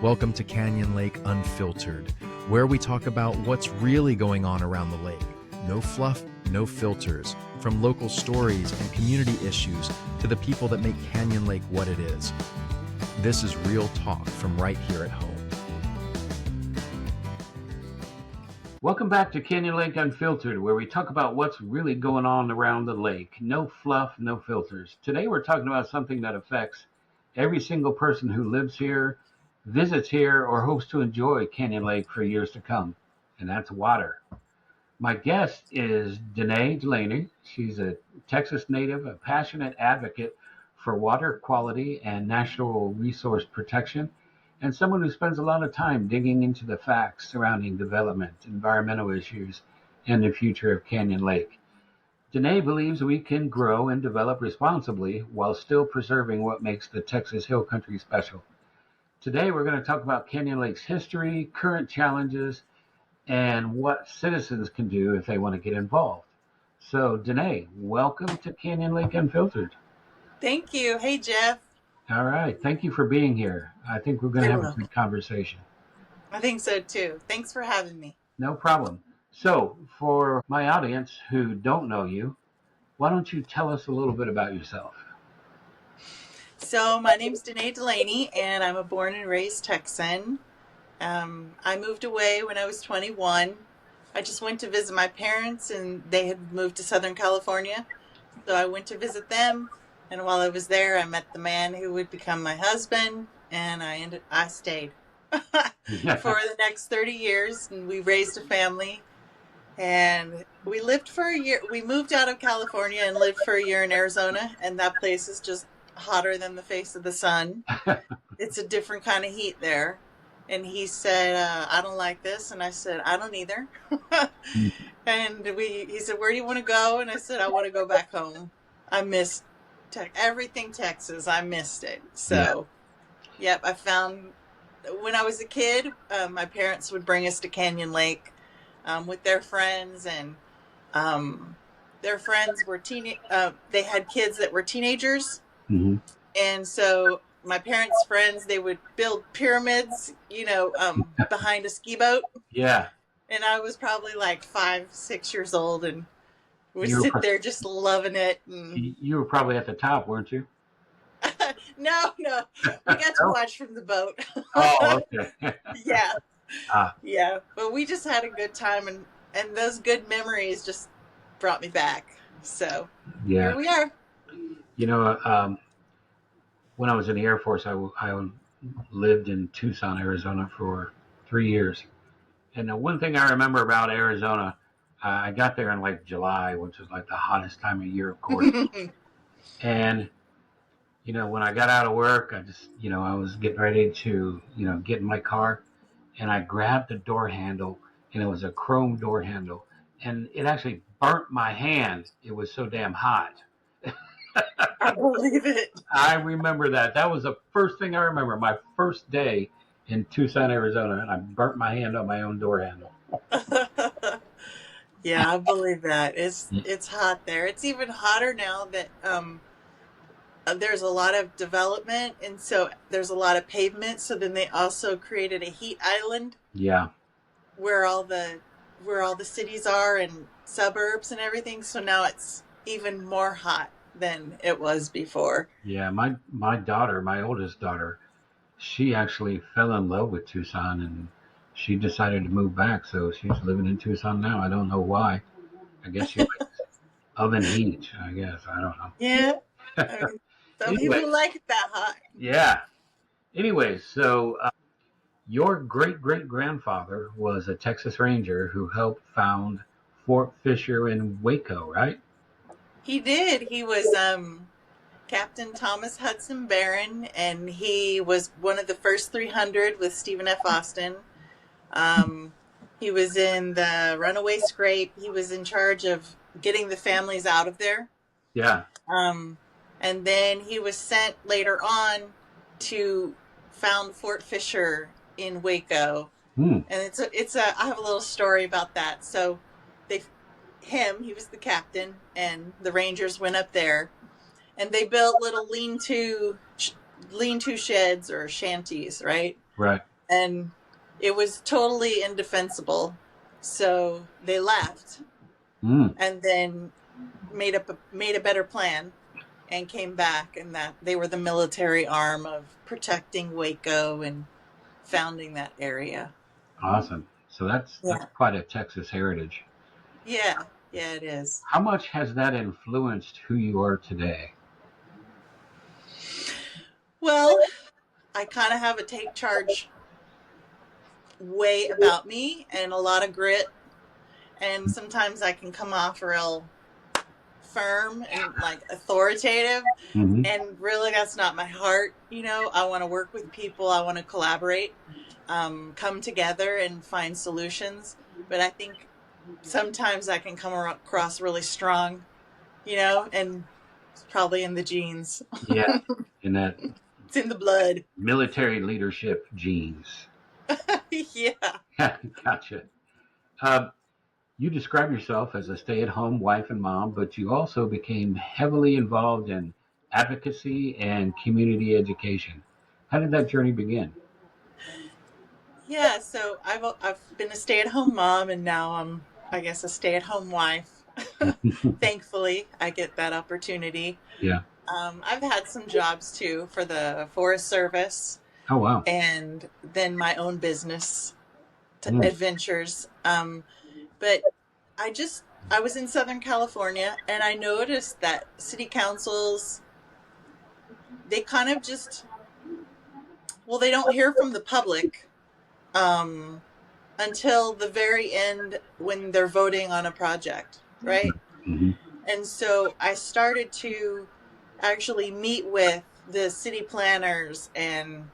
Welcome to Canyon Lake Unfiltered, where we talk about what's really going on around the lake. No fluff, no filters. From local stories and community issues to the people that make Canyon Lake what it is. This is real talk from right here at home. Welcome back to Canyon Lake Unfiltered, where we talk about what's really going on around the lake. No fluff, no filters. Today we're talking about something that affects every single person who lives here, visits here, or hopes to enjoy Canyon Lake for years to come, and that's water. My guest is Danae Delaney. She's a Texas native, a passionate advocate for water quality and natural resource protection, and someone who spends a lot of time digging into the facts surrounding development, environmental issues, and the future of Canyon Lake. Danae believes we can grow and develop responsibly while still preserving what makes the Texas Hill Country special. Today we're going to talk about Canyon Lake's history, current challenges, and what citizens can do if they want to get involved. So, Danae, welcome to Canyon Lake Unfiltered. Thank you. Hey, Jeff. All right. Thank you for being here. I think we're going to have a good conversation. I think so, too. Thanks for having me. No problem. So, for my audience who don't know you, why don't you tell us a little bit about yourself? So, my name's Danae Delaney, and I'm a born and raised Texan. I moved away when I was 21. I just went to visit my parents, and they had moved to Southern California. So I went to visit them, and while I was there, I met the man who would become my husband, and I stayed for the next 30 years, and we raised a family. And we lived for a year. We moved out of California and lived for a year in Arizona, and that place is just hotter than the face of the sun. It's a different kind of heat there. And he said, I don't like this. And I said, I don't either. And he said, where do you want to go? And I said, I want to go back home. I missed everything Texas. I missed it. So, Yep, I found when I was a kid, my parents would bring us to Canyon Lake with their friends. And their friends were they had kids that were teenagers. Mm-hmm. And so my parents' friends, they would build pyramids, behind a ski boat. Yeah. And I was probably like 5, 6 years old and would sit there just loving it. And... You were probably at the top, weren't you? No. We got to watch from the boat. Oh, okay. Yeah. Yeah. But we just had a good time and those good memories just brought me back. So here we are. When I was in the Air Force, I lived in Tucson, Arizona for 3 years. And the one thing I remember about Arizona, I got there in like July, which was like the hottest time of year, of course. And, when I got out of work, I just, I was getting ready to, get in my car. And I grabbed the door handle, and it was a chrome door handle. And it actually burnt my hand. It was so damn hot. I believe it. I remember that. That was the first thing I remember. My first day in Tucson, Arizona, and I burnt my hand on my own door handle. Yeah, I believe that. It's hot there. It's even hotter now that there's a lot of development, and so there's a lot of pavement. So then they also created a heat island. Yeah. Where all the cities are and suburbs and everything. So now it's even more hot than it was before. Yeah, my daughter, my oldest daughter, she actually fell in love with Tucson and she decided to move back. So she's living in Tucson now. I don't know why. I guess she likes oven heat, I guess. I don't know. Yeah. Some people like it that hot. Yeah. Anyway, so your great-great-grandfather was a Texas Ranger who helped found Fort Fisher in Waco, right? He did. He was Captain Thomas Hudson Barron, and he was one of the first 300 with Stephen F. Austin. He was in the runaway scrape. He was in charge of getting the families out of there. Yeah. And then he was sent later on to found Fort Fisher in Waco. And I have a little story about that. So he was the captain, and the Rangers went up there, and they built little lean-to sheds or shanties, right? Right. and it was totally indefensible. So they left Mm, and then made a better plan and came back, and that they were the military arm of protecting Waco and founding that area. awesome. So that's Yeah. quite a Texas heritage. Yeah. Yeah, it is. How much has that influenced who you are today? Well, I kind of have a take charge way about me and a lot of grit, and sometimes I can come off real firm and like authoritative, Hmm. and really that's not my heart. I want to work with people, I want to collaborate, come together and find solutions. But I think sometimes I can come across really strong, and it's probably in the genes. Yeah, in that It's in the blood. military leadership genes. Yeah. Gotcha. Uh, you describe yourself as a stay-at-home wife and mom, but you also became heavily involved in advocacy and community education. How did that journey begin? Yeah, so I've been a stay-at-home mom, and now I'm, I guess, a stay-at-home wife. Thankfully, I get that opportunity. Yeah. I've had some jobs too for the Forest Service, Oh, wow. and then my own business Mm. adventures. But I was in Southern California, and I noticed that city councils, they kind of just, well, they don't hear from the public um, until the very end when they're voting on a project, right? Hmm. And so I started to actually meet with the city planners and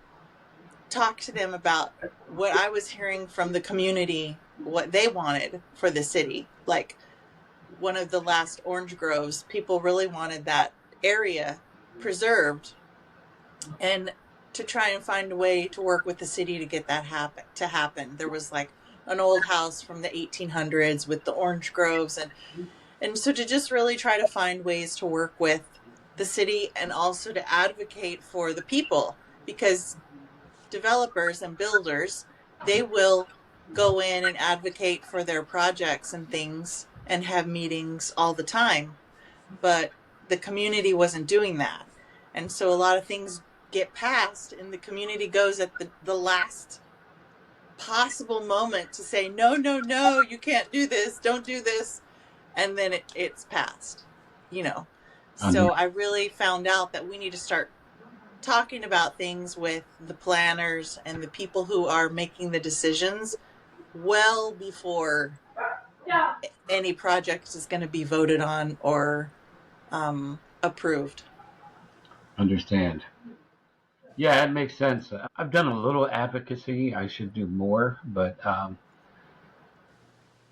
talk to them about what I was hearing from the community, what they wanted for the city. Like one of the last orange groves, people really wanted that area preserved, and to try and find a way to work with the city to get that happen. There was like an old house from the 1800s with the orange groves, and so to just really try to find ways to work with the city and also to advocate for the people, because developers and builders, they will go in and advocate for their projects and things and have meetings all the time, but the community wasn't doing that. And so a lot of things get passed, and the community goes at the last possible moment to say, no, no, no, you can't do this, don't do this. And then it's passed, you know. Under, So I really found out that we need to start talking about things with the planners and the people who are making the decisions well before any project is going to be voted on or approved. understand. Yeah, it makes sense. I've done a little advocacy. I should do more, but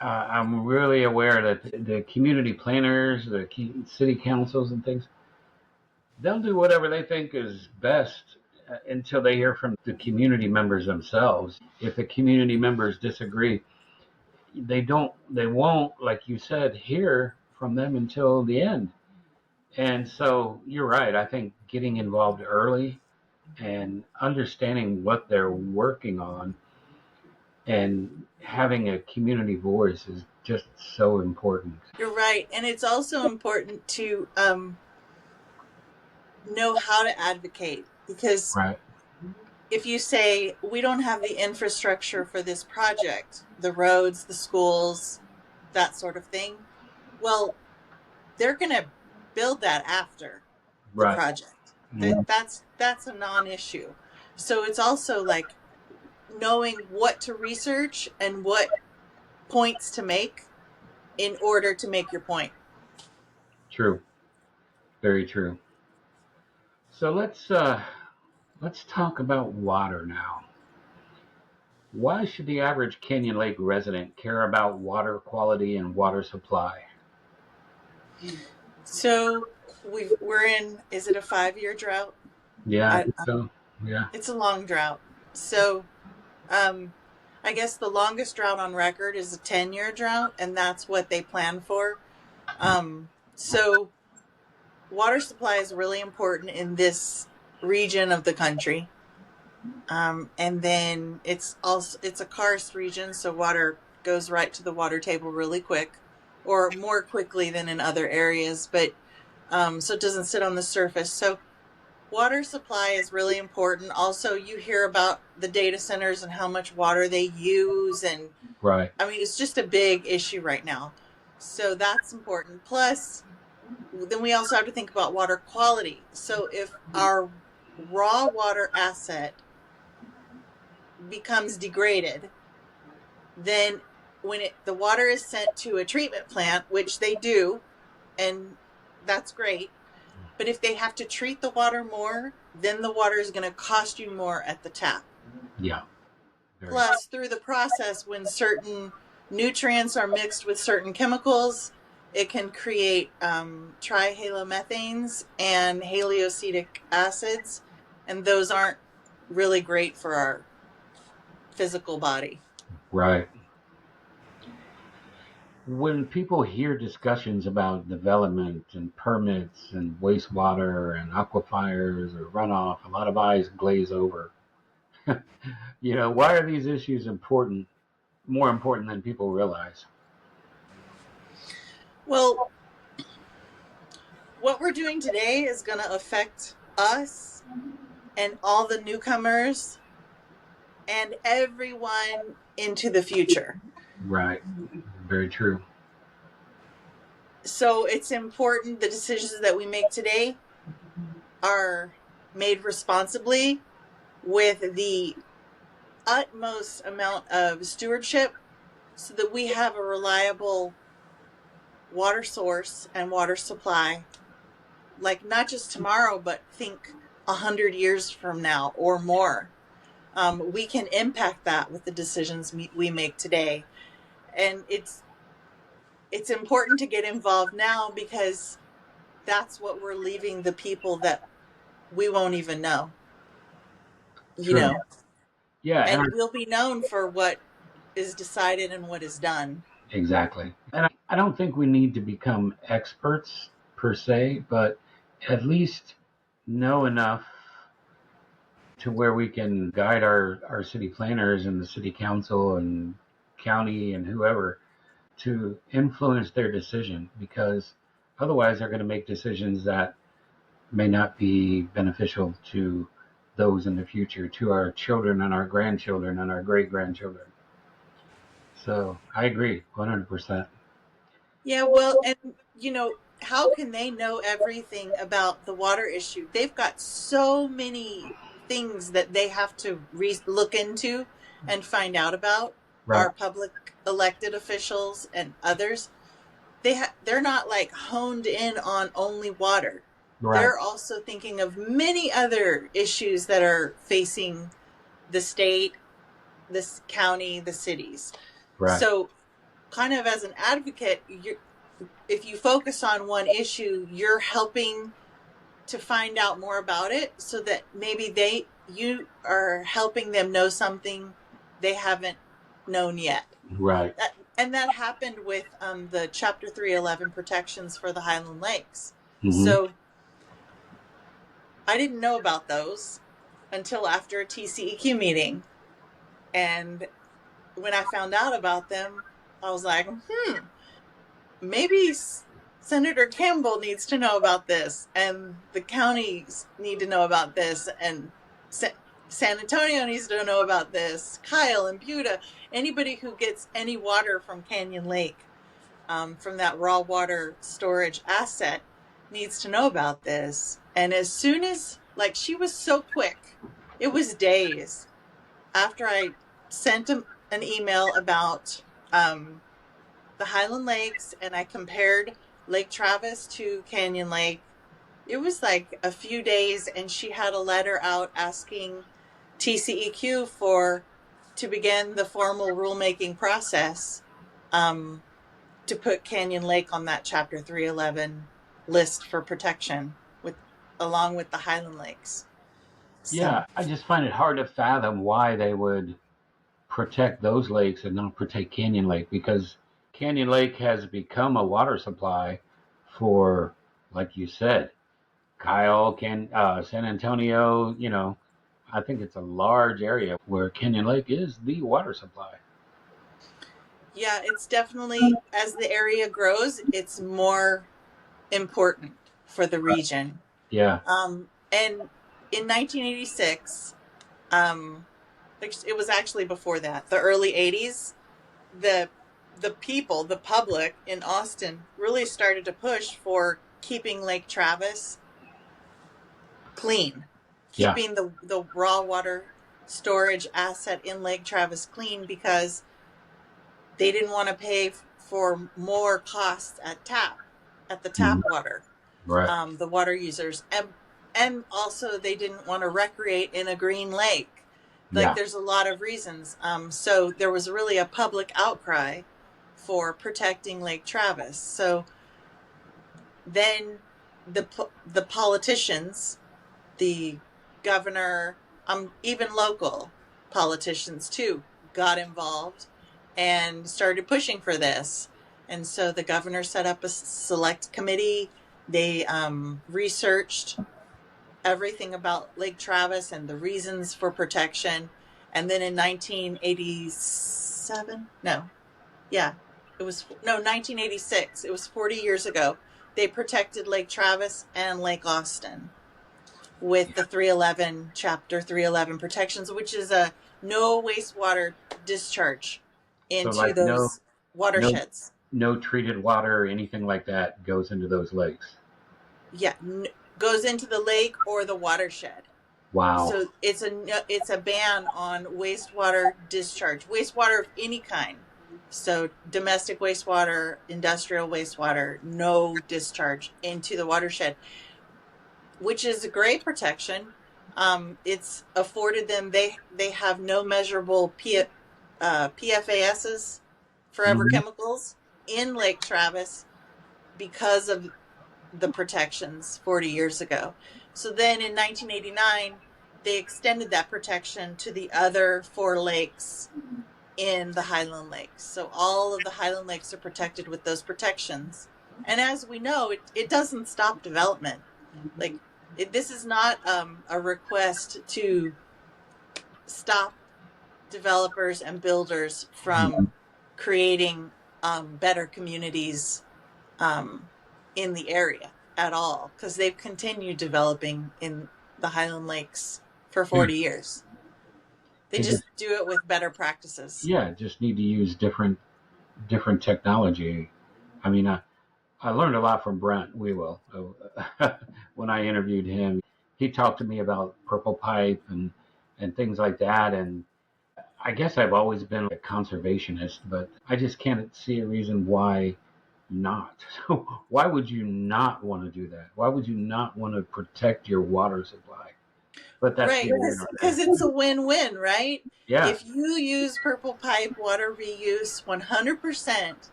I'm really aware that the community planners, the city councils, and things, they'll do whatever they think is best until they hear from the community members themselves. If the community members disagree, they won't, like you said, hear from them until the end. And so you're right. I think getting involved early and understanding what they're working on and having a community voice is just so important. You're right. And it's also important to know how to advocate, because Right. if you say, we don't have the infrastructure for this project, the roads, the schools, that sort of thing, well, they're going to build that after the Right. project. Mm. That's a non-issue. So it's also like knowing what to research and what points to make in order to make your point. True. Very true. So let's talk about water now. Why should the average Canyon Lake resident care about water quality and water supply? So we're in, is it a 5-year drought? Yeah, I I, think so. Yeah. it's a long drought. So um, I guess the longest drought on record is a 10-year drought, and that's what they plan for. So water supply is really important in this region of the country. And then it's a karst region, so water goes right to the water table really quick, or more quickly than in other areas, but so it doesn't sit on the surface. So water supply is really important. Also, you hear about the data centers and how much water they use, and Right. I mean, it's just a big issue right now. So that's important. Plus, then we also have to think about water quality. So if our raw water asset becomes degraded, then when the water is sent to a treatment plant, which they do, and that's great. But if they have to treat the water more, then the water is going to cost you more at the tap. Yeah. Very. Plus, through the process, when certain nutrients are mixed with certain chemicals, it can create trihalomethanes and haliocetic acids, and those aren't really great for our physical body. Right. When people hear discussions about development and permits and wastewater and aquifers or runoff, a lot of eyes glaze over. Why are these issues important, more important than people realize? Well, what we're doing today is going to affect us and all the newcomers and everyone into the future. Right. Very true. So it's important the decisions that we make today are made responsibly with the utmost amount of stewardship so that we have a reliable water source and water supply, like not just tomorrow, but think 100 years from now or more. We can impact that with the decisions we make today. And it's important to get involved now because that's what we're leaving the people that we won't even know, you True. know, Yeah, and we'll be known for what is decided and what is done. exactly. And I don't think we need to become experts per se, but at least know enough to where we can guide our city planners and the city council and county and whoever to influence their decision, because otherwise they're going to make decisions that may not be beneficial to those in the future, to our children and our grandchildren and our great grandchildren. So I agree 100%. Yeah, well, and how can they know everything about the water issue? They've got so many things that they have to look into and find out about. Right. Our public elected officials and others, they're not like honed in on only water. Right. They're also thinking of many other issues that are facing the state, this county, the cities. Right. So, kind of as an advocate, if you focus on one issue, you're helping to find out more about it so that maybe you are helping them know something they haven't known yet. Right. And that happened with the Chapter 311 protections for the Highland Lakes. Mm-hmm. So I didn't know about those until after a TCEQ meeting. And when I found out about them, I was like, maybe Senator Campbell needs to know about this, and the counties need to know about this, and San Antonio needs to know about this. Kyle and Buda, anybody who gets any water from Canyon Lake, from that raw water storage asset, needs to know about this. And as soon as, like, she was so quick, it was days after I sent an email about the Highland Lakes, and I compared Lake Travis to Canyon Lake. It was like a few days, and she had a letter out asking TCEQ to begin the formal rulemaking process to put Canyon Lake on that Chapter 311 list for protection, along with the Highland Lakes. So, Yeah, I just find it hard to fathom why they would protect those lakes and not protect Canyon Lake, because Canyon Lake has become a water supply for, like you said, Kyle, San Antonio, I think it's a large area where Canyon Lake is the water supply. Yeah, it's definitely, as the area grows, it's more important for the region. Yeah. And in 1986, it was actually before that, the early 80s, the the public in Austin really started to push for keeping Lake Travis clean, Yeah. keeping the raw water storage asset in Lake Travis clean because they didn't want to pay for more costs at the Mhm. tap water, Right. the water users, and also they didn't want to recreate in a green lake. Like, Yeah. there's a lot of reasons. So there was really a public outcry for protecting Lake Travis. So then the politicians, the governor, even local politicians too, got involved and started pushing for this. And so the governor set up a select committee. They researched everything about Lake Travis and the reasons for protection. And then in 1987, no, yeah, it was, no, 1986, it was 40 years ago, they protected Lake Travis and Lake Austin with the 311, Chapter 311 protections, which is a no wastewater discharge So into like no those no watersheds. no treated water or anything like that goes into those lakes. Yeah, goes into the lake or the watershed. Wow. So it's a ban on wastewater discharge, wastewater of any kind. So domestic wastewater, industrial wastewater, no discharge into the watershed, which is a great protection. It's afforded them. They have no measurable PFASs, forever Hmm. chemicals, in Lake Travis because of the protections 40 years ago. So then in 1989, they extended that protection to the other four lakes in the Highland Lakes. So all of the Highland Lakes are protected with those protections. And as we know, it doesn't stop development. Like, this is not a request to stop developers and builders from creating better communities in the area at all, because they've continued developing in the Highland Lakes for Yeah. 40 years. They They just just do it with better practices. yeah just need to use different technology. I mean, I learned a lot from Brent Wewell when I interviewed him. He talked to me about purple pipe and things like that. And I guess I've always been a conservationist, but I just can't see a reason why not. So why would you not want to do that? Why would you not want to protect your water supply? But that's Right, neither here nor because there. it's a win-win, right? Yeah. If you use purple pipe water reuse 100%,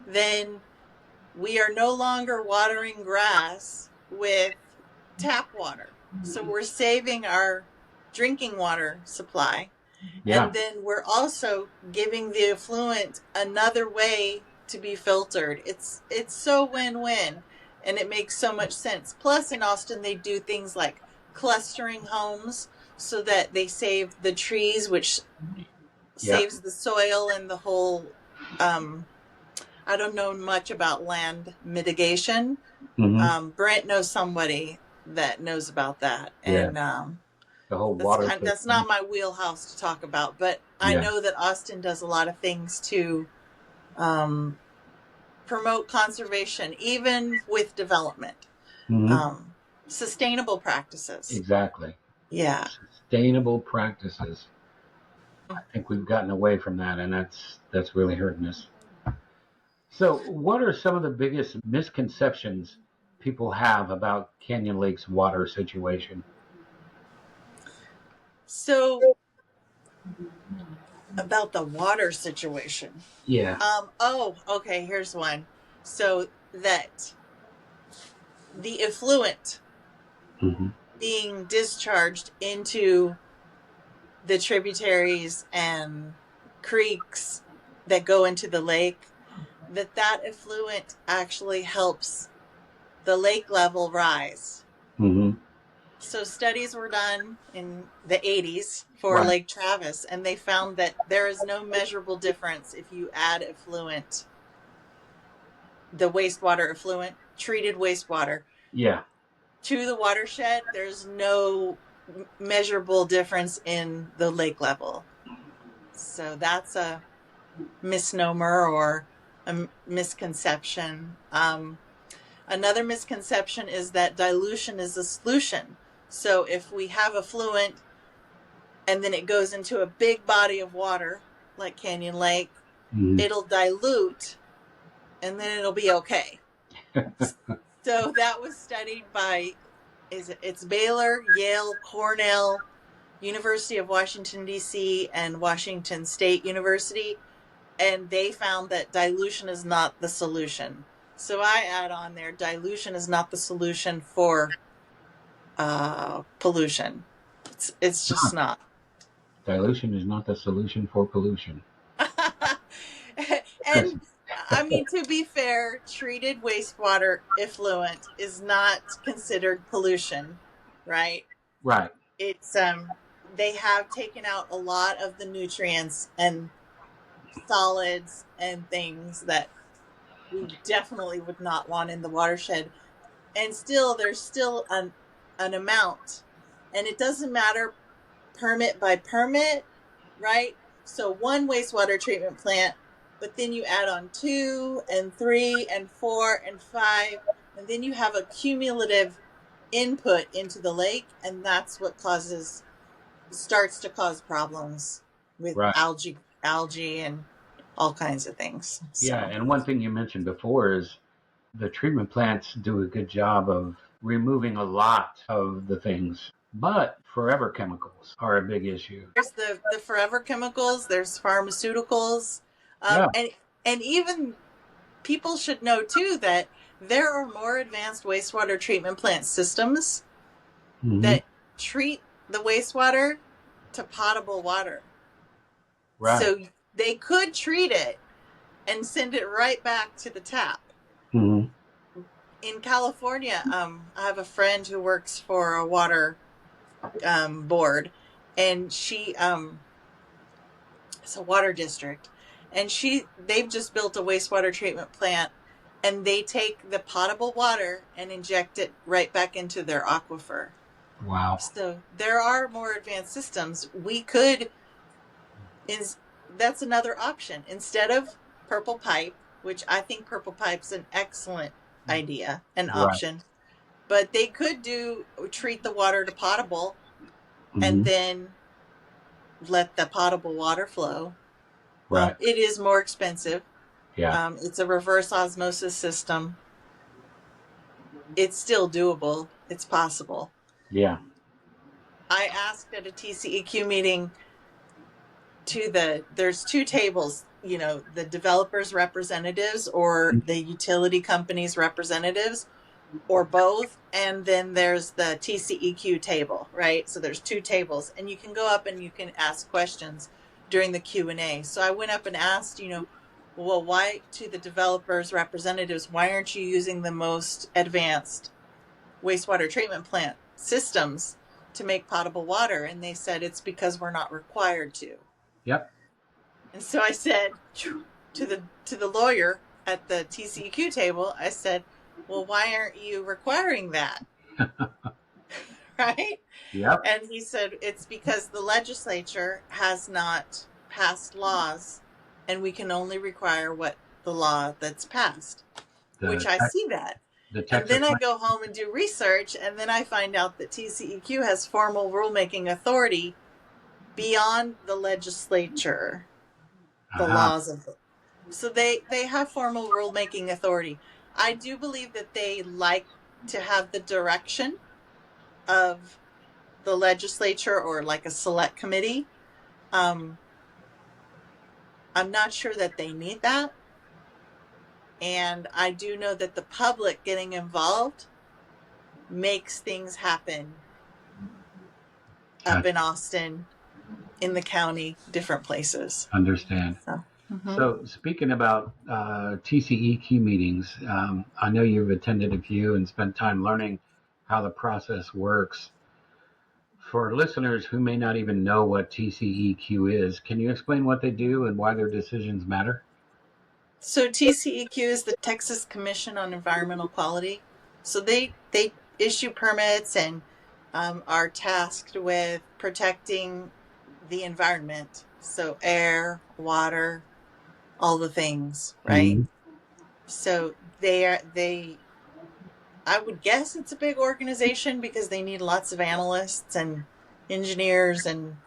then we are no longer watering grass with tap water. So we're saving our drinking water supply. Yeah. And then we're also giving the effluent another way to be filtered. It's so win-win, and it makes so much sense. Plus in Austin they do things like clustering homes so that they save the trees, which Yeah. saves the soil and the whole I don't know much about land mitigation. Hmm. Brent knows somebody that knows about that, Yeah. and The whole water that's system. not my wheelhouse to talk about. But I Yeah. know that Austin does a lot of things to um, promote conservation, even with development, Hmm. sustainable practices. Exactly. Yeah. Sustainable practices. I think we've gotten away from that, and that's really hurting us. So, what are some of the biggest misconceptions people have about Canyon Lake's water situation? So about the water situation. Yeah. Oh, okay. Here's one. So that the effluent Hmm. being discharged into the tributaries and creeks that go into the lake, that effluent actually helps the lake level rise. Hmm. So studies were done in the 80s for Right. Lake Travis, and they found that there is no measurable difference if you add effluent, the wastewater effluent, treated wastewater, Yeah. to the watershed. There's no measurable difference in the lake level. So that's a misnomer or a misconception. Another misconception is that dilution is a solution. So if we have effluent and then it goes into a big body of water like Canyon Lake, Mhm. it'll dilute and then it'll be okay. So that was studied by it's Baylor, Yale, Cornell, University of Washington D.C. and Washington State University, and they found that dilution is not the solution. So I add on there, dilution is not the solution for pollution. It's just not. Dilution is not the solution for pollution. And I mean, to be fair, treated wastewater effluent is not considered pollution, right? Right. It's they have taken out a lot of the nutrients and solids and things that we definitely would not want in the watershed. And still, there's still an amount, and it doesn't matter permit by permit, right? So one wastewater treatment plant, but then you add on 2 and 3 and 4 and 5, and then you have a cumulative input into the lake, and that's what starts to cause problems with Right. algae and all kinds of things. Yeah. So And one thing you mentioned before is the treatment plants do a good job of removing a lot of the things, but forever chemicals are a big issue. there's the forever chemicals, there's pharmaceuticals, Yeah. and even people should know too that there are more advanced wastewater treatment plant systems Hmm. that treat the wastewater to potable water. Right. So they could treat it and send it right back to the tap. Hmm. In California, I have a friend who works for a water board, and it's a water district, and they've just built a wastewater treatment plant, and they take the potable water and inject it right back into their aquifer. Wow. So there are more advanced systems. We could is That's another option instead of purple pipe, which I think purple pipe's an excellent idea, an Right. option. But they could treat the water to potable and Hmm. then let the potable water flow. Right. It is more expensive. Yeah. It's a reverse osmosis system. It's still doable. It's possible. Yeah. I asked at a TCEQ meeting there's 2 tables, the developers representatives or the utility companies representatives or both. And then there's the TCEQ table, right? So there's 2 tables, and you can go up and you can ask questions during the Q&A. So I went up and asked, well, why, to the developers representatives, why aren't you using the most advanced wastewater treatment plant systems to make potable water? And they said it's because we're not required to. Yep. And so I said to the lawyer at the TCEQ table, I said, well, why aren't you requiring that? Right? Yep. And he said, it's because the legislature has not passed laws, and we can only require what the law that's passed, which I see that. The And Texas. then I go home and do research, and then I find out that TCEQ has formal rulemaking authority beyond the legislature, the laws of the. So they have formal rulemaking authority. I do believe that they like to have the direction of the legislature or like a select committee. I'm not sure that they need that. And I do know that the public getting involved makes things happen up in Austin, in the county, different places. Understand. So, So speaking about TCEQ meetings, I know you've attended a few and spent time learning how the process works. For listeners who may not even know what TCEQ is, can you explain what they do and why their decisions matter? So TCEQ is the Texas Commission on Environmental Quality. So they issue permits and are tasked with protecting the environment. So air, water, all the things, right? Mm-hmm. So they I would guess it's a big organization because they need lots of analysts and engineers and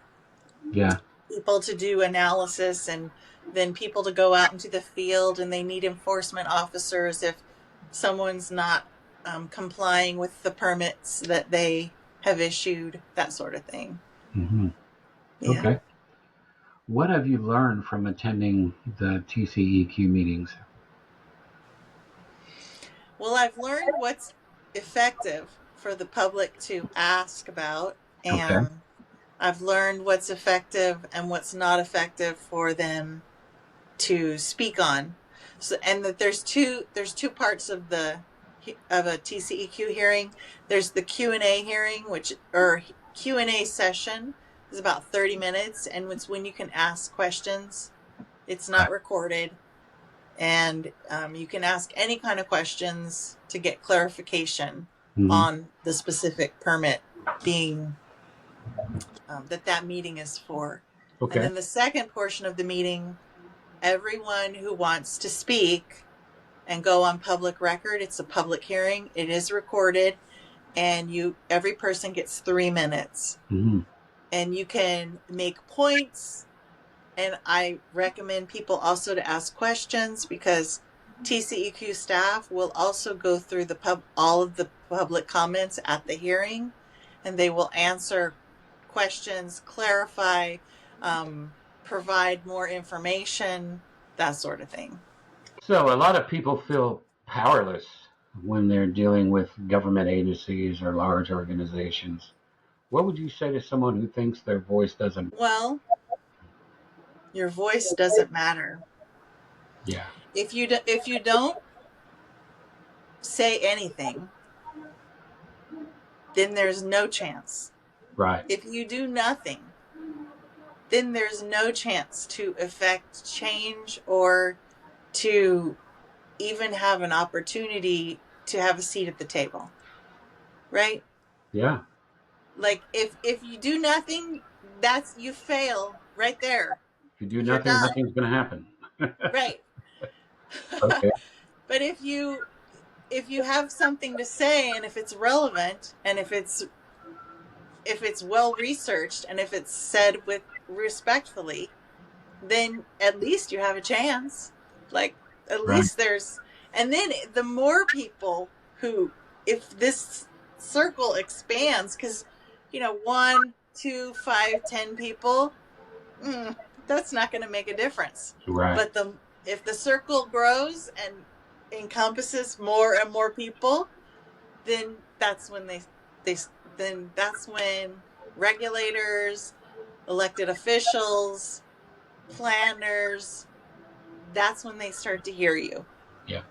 Yeah. people to do analysis and then people to go out into the field, and they need enforcement officers if someone's not complying with the permits that they have issued, that sort of thing. Mm-hmm. Yeah. Okay. What have you learned from attending the TCEQ meetings? Well, I've learned what's effective for the public to ask about, Okay. and I've learned what's effective and what's not effective for them to speak on. So, and that there's two parts of a TCEQ hearing. There's the Q&A hearing, or Q&A session is about 30 minutes, and it's when you can ask questions. It's not recorded, and you can ask any kind of questions to get clarification Mm-hmm. on the specific permit being that meeting is for. And Okay. then the second portion of the meeting, everyone who wants to speak and go on public record, it's a public hearing, it is recorded, and every person gets 3 minutes, Mm-hmm. and you can make points. And I recommend people also to ask questions, because TCEQ staff will also go through all of the public comments at the hearing, and they will answer questions, clarify, provide more information, that sort of thing. So a lot of people feel powerless when they're dealing with government agencies or large organizations. What would you say to someone who thinks their voice doesn't? Well, your voice doesn't matter. Yeah. If you don't say anything, then there's no chance. Right. If you do nothing, then there's no chance to effect change or to even have an opportunity to have a seat at the table, right? Yeah. Like if you do nothing, you fail right there. If you do You're nothing, done, nothing's going to happen. right? Okay. But if you have something to say, and if it's relevant, and if it's well researched, and if it's said with respectfully, then at least you have a chance. Like, at Right. least and then the more people if this circle expands, because 1, 2, 5, 10 people, that's not going to make a difference. Right. But if the circle grows and encompasses more and more people, then that's when that's when regulators, elected officials, planners, that's when they start to hear you. Yeah.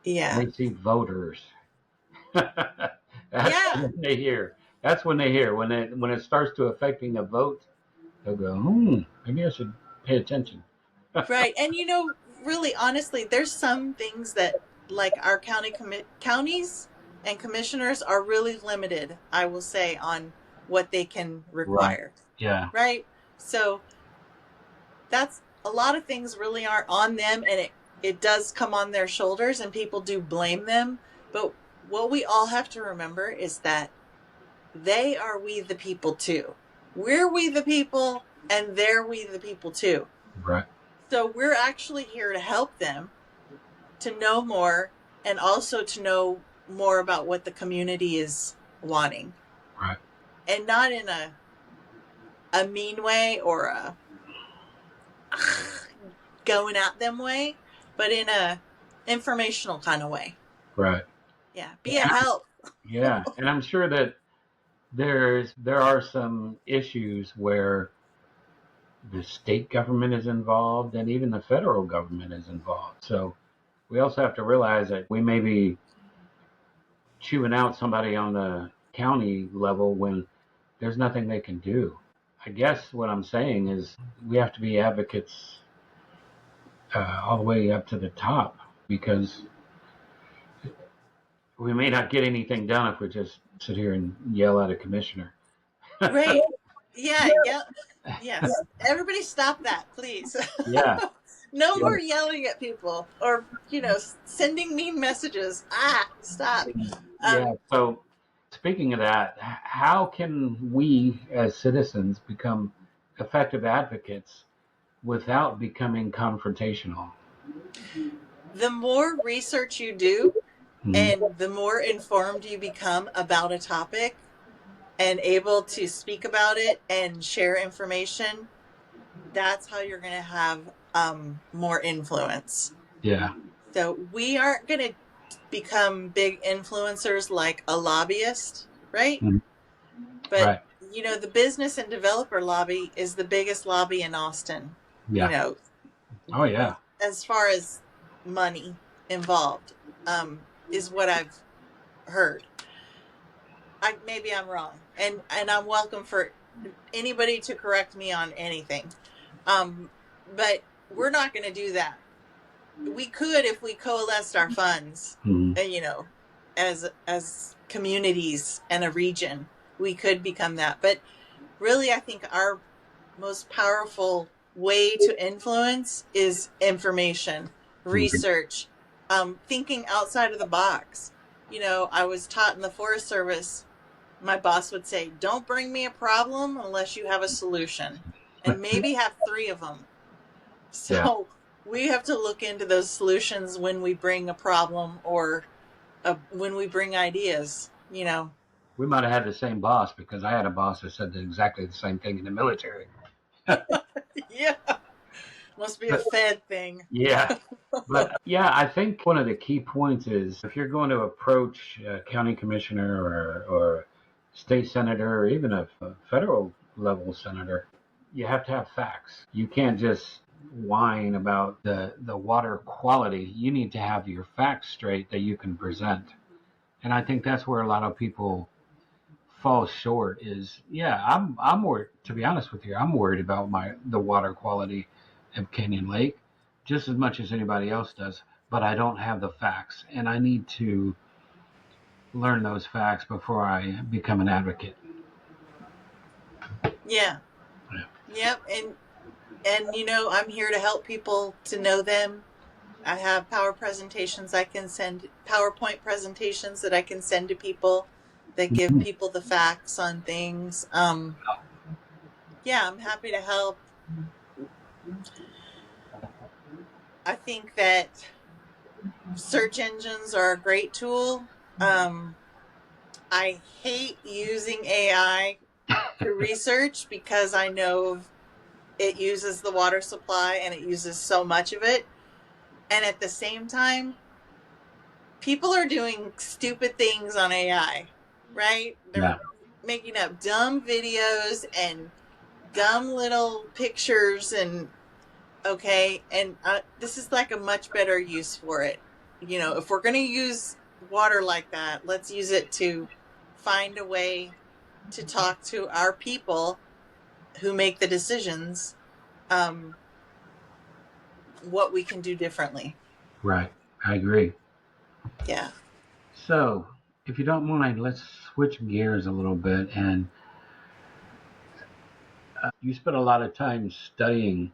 Yeah. They see voters. That's Yeah. when they hear. That's when they hear. When it starts to affecting a vote, they'll go, maybe I should pay attention. Right. And really honestly, there's some things that, like, our counties and commissioners are really limited, I will say, on what they can Right. require. Yeah. Right? So that's a lot of things really aren't on them, and it does come on their shoulders, and people do blame them. But what we all have to remember is that they are we the people too. We're we the people, and they're we the people too. Right. So we're actually here to help them to know more, and also to know more about what the community is wanting. Right. And not in a mean way or a going at them way, but in a informational kind of way. Right. Yeah. Be a help. Yeah. And I'm sure that there are some issues where the state government is involved and even the federal government is involved. So we also have to realize that we may be chewing out somebody on the county level when there's nothing they can do. I guess what I'm saying is we have to be advocates all the way up to the top, because we may not get anything done if we just sit here and yell at a commissioner. Right. Yeah. Yeah. Yes. Everybody stop that, please. Yeah. No Yeah. more yelling at people or, sending mean messages. Stop. Yeah. Um, So, speaking of that, how can we as citizens become effective advocates without becoming confrontational? the more research you do Mhm. and the more informed you become about a topic and able to speak about it and share information, that's how you're going to have more influence. Yeah. So we aren't going to become big influencers like a lobbyist, right? Mhm. But Right. the business and developer lobby is the biggest lobby in Austin. You Yeah. know, Oh, yeah. as far as money involved, is what I've heard. Maybe I'm wrong, and I'm welcome for anybody to correct me on anything. But we're not going to do that. We could if we coalesced our funds, Mhm. as communities and a region, we could become that. But really, I think our most powerful way to influence is information, Mhm. research, thinking outside of the box. I was taught in the Forest Service, my boss would say, don't bring me a problem unless you have a solution, and maybe have three of them. Yeah. So we have to look into those solutions when we bring a problem or when we bring ideas. We might have had the same boss, because I had a boss that said exactly the same thing in the military. Yeah, must be a But Fed thing. yeah, but yeah, I think one of the key points is if you're going to approach a county commissioner or state senator or even a federal level senator, you have to have facts. You can't just whine about the water quality. You need to have your facts straight that you can present. And I think that's where a lot of people fall short is, yeah, I'm worried, to be honest with you, I'm worried about the water quality of Canyon Lake just as much as anybody else does, but I don't have the facts, and I need to learn those facts before I become an advocate. Yeah. Yeah. Yep. And I'm here to help people to know them. I have PowerPoint presentations that I can send to people that give Mhm. people the facts on things. Yeah, I'm happy to help. I think that search engines are a great tool. Um, I hate using AI to research because I know it uses the water supply and it uses so much of it. And at the same time, people are doing stupid things on AI, right? They're Yeah. making up dumb videos and dumb little pictures and okay, and this is like a much better use for it. If we're going to use water like that, let's use it to find a way to talk to our people who make the decisions, um, what we can do differently. Right. I agree. Yeah. So, if you don't mind, let's switch gears a little bit. And you spent a lot of time studying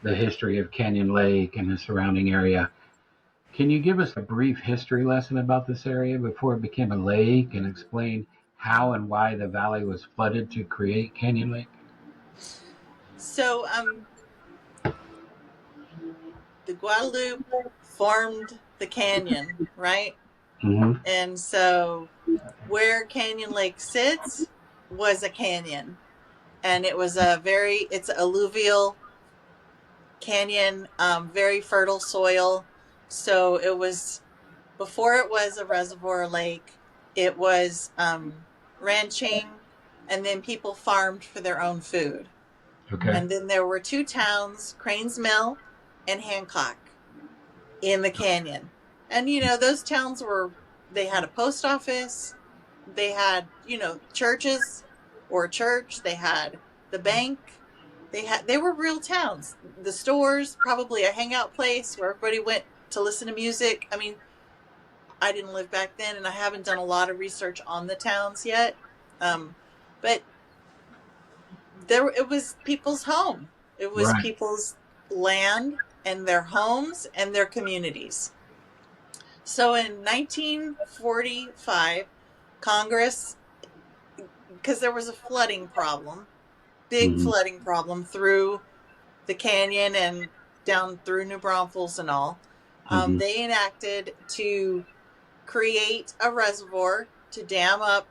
the history of Canyon Lake and the surrounding area. Can you give us a brief history lesson about this area before it became a lake, and explain how and why the valley was flooded to create Canyon Lake? So, the Guadalupe formed the canyon, right? Hmm. And so, where Canyon Lake sits was a canyon, and it's alluvial canyon, very fertile soil. So it was before it was a reservoir lake. It was ranching, and then people farmed for their own food. Okay. And then there were two towns, Cranes Mill and Hancock, in the canyon. And those towns they had a post office, they had churches, or church. They had the bank. They were real towns. The stores, probably a hangout place where everybody went to listen to music. I mean, I didn't live back then, and I haven't done a lot of research on the towns yet. But it was people's home. It was Right. people's land and their homes and their communities. So in 1945, Congress, because there was a flooding problem, big Mm-hmm. flooding problem through the canyon and down through New Braunfels and all, Mm-hmm. they enacted to create a reservoir to dam up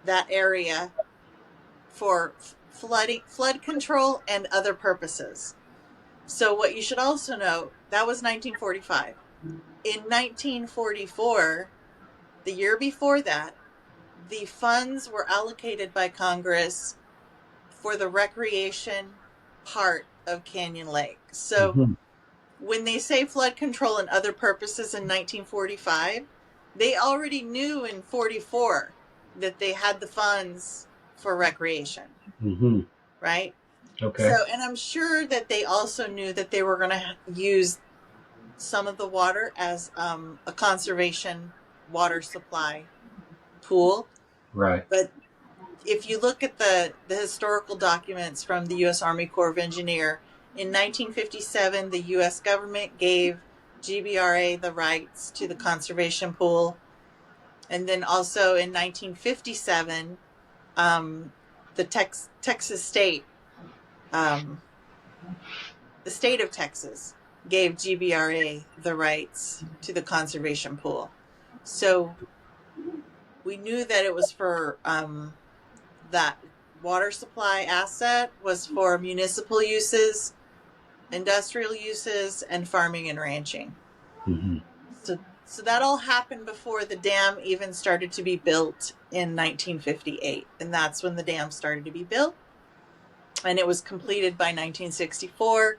that area for flood control and other purposes. So what you should also know, that was 1945. In 1944, the year before that, the funds were allocated by Congress for the recreation part of Canyon Lake. So Mm-hmm. when they say flood control and other purposes in 1945, they already knew in 44 that they had the funds for recreation, Mm-hmm. right? Okay. So, and I'm sure that they also knew that they were going to use some of the water as a conservation water supply pool. Right. But if you look at the historical documents from the U.S. Army Corps of Engineer, in 1957, the U.S. government gave GBRA the rights to the conservation pool. And then also in 1957, the Texas state, um, the state of Texas gave GBRA the rights to the conservation pool. So we knew that it was for that water supply asset was for municipal uses, industrial uses, and farming and ranching. Mm-hmm. So that all happened before the dam even started to be built in 1958. And that's when the dam started to be built. And it was completed by 1964.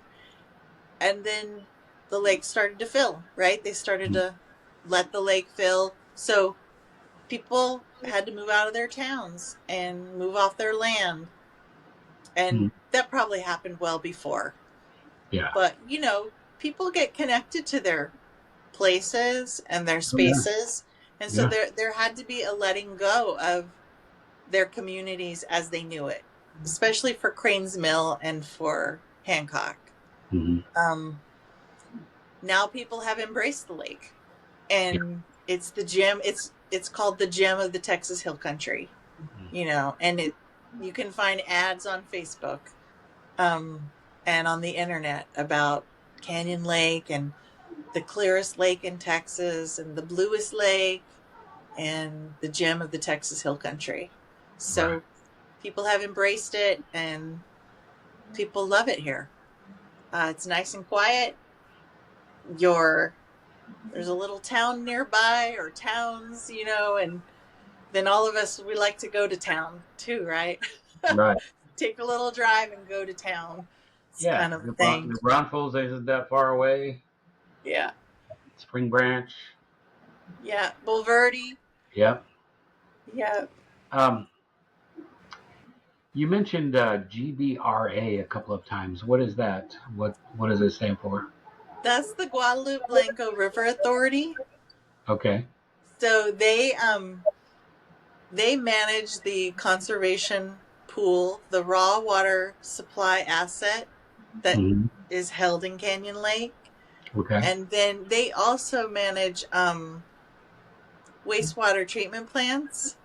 And then the lake started to fill, right? They started to let the lake fill. So people had to move out of their towns and move off their land. Mm-hmm. And that probably happened well before. Yeah. But, people get connected to their places and their Oh, yeah. spaces. And so Yeah. there had to be a letting go of their communities as they knew it, especially for Cranes Mill and for Hancock. Mm-hmm. Um, Now people have embraced the lake, Yeah. and it's the gem. It's called the gem of the Texas Hill Country, and you can find ads on Facebook, and on the internet about Canyon Lake and the clearest lake in Texas and the bluest lake and the gem of the Texas Hill Country. Right. So people have embraced it, and people love it here. It's nice and quiet. There's a little town nearby, or towns, and then all of us, we like to go to town too, right? Right. Take a little drive and go to town. It's Yeah. kind of a thing. New Braunfels isn't that far away. Yeah. Spring Branch. Yeah. Bulverde. Yep. Yeah. Um, you mentioned GBRA a couple of times. What is that? What does it stand for? That's the Guadalupe Blanco River Authority. Okay. So they manage the conservation pool, the raw water supply asset that Mm-hmm. is held in Canyon Lake. Okay. And then they also manage wastewater treatment plants.